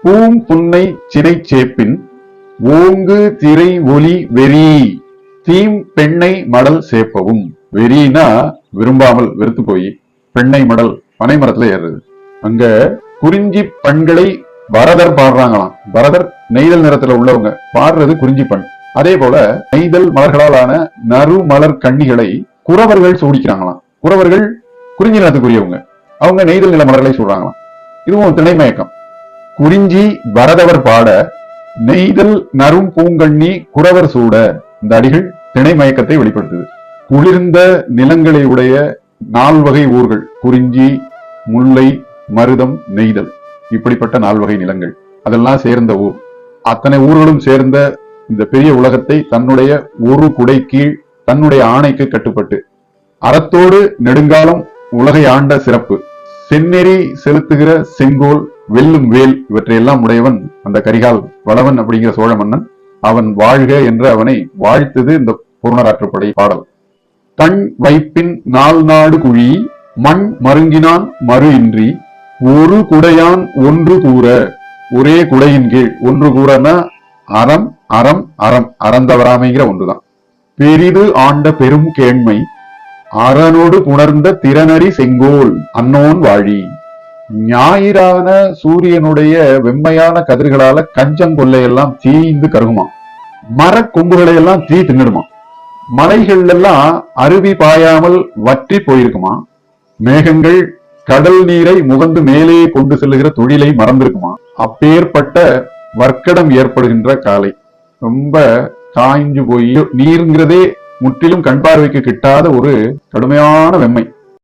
Boom புன்னை சினை சேப்பின் ஓங்கு திரை ஒலி வெறி தீம் பெண்ணை மடல் சேப்பவும். வெறினா விரும்பாமல் வெறுத்து போய் பெண்ணை மடல் பனை மரத்துல ஏறுறது. அங்க குறிஞ்சி பண்களை பரதர் பாடுறாங்களாம். பரதர் நெய்தல் நிறத்துல உள்ளவங்க பாடுறது குறிஞ்சி பண். அதே போல நெய்தல் மலர்களாலான நறு மலர் கண்ணிகளை குறவர்கள் சூடிக்கிறாங்களாம். குறவர்கள் குறிஞ்சி நிலத்துக்குரியவங்க, அவங்க நெய்தல் நில மலர்களை சூடுறாங்களாம். இதுவும் திணைமயக்கம். குறிஞ்சி பரதவர் பாட நெய்தல் நரும் பூங்கண்ணி குறவர் சூட. இந்த அடிகள் திணைமயக்கத்தை வெளிப்படுத்துது. குளிர்ந்த நிலங்களை உடைய 4 வகை ஊர்கள் குறிஞ்சி, முல்லை, மருதம், நெய்தல், இப்படிப்பட்ட 4 வகை நிலங்கள் அதெல்லாம் சேர்ந்த ஊர். அத்தனை ஊர்களும் சேர்ந்த இந்த பெரிய உலகத்தை தன்னுடைய ஒரு குடை கீழ் தன்னுடைய ஆணைக்கு கட்டுப்பட்டு அறத்தோடு நெடுங்காலம் உலகை ஆண்ட சிறப்பு, செந்நெறி செலுத்துகிற செங்கோல், வெல்லும் வேல், இவற்றையெல்லாம் உடையவன் அந்த கரிகால் வளவன் அப்படிங்கிற சோழ மன்னன். அவன் வாழ்க என்று அவனை வாழ்த்துது இந்த புறநராற்றுப்படை பாடல். தன் வைப்பின் 4 நாடு குழி மண் மருங்கினான் மறு இன்றி ஒரு குடையான் ஒன்று கூற. ஒரே குடையின் கீழ் ஒன்று கூறனா அறம் அறம் அறம் அறந்தவராமைங்கிற ஒன்றுதான். பெரிது ஆண்ட பெரும் கேண்மை அறனோடு புணர்ந்த திறனறி செங்கோல் அன்னோன் வாழி. ஞாயிறான சூரியனுடைய வெம்மையான கதிர்களால கஞ்சங்கொல்லையெல்லாம் தீந்து கருகுமா. மர கொம்புகளை எல்லாம் தீ தின்னுடுமா. மலைகள் எல்லாம் அருவி பாயாமல் வற்றி போயிருக்குமா. மேகங்கள் கடல் நீரை முகந்து மேலே கொண்டு செல்லுகிற தொழிலை மறந்திருக்குமா. அப்பேற்பட்ட வர்க்கடம் ஏற்படுகின்ற காலை, ரொம்ப காய்ஞ்சு போய் நீருங்கிறதே முற்றிலும் கண் பார்வைக்கு கிட்டாத ஒரு கடுமையான வெம்மை.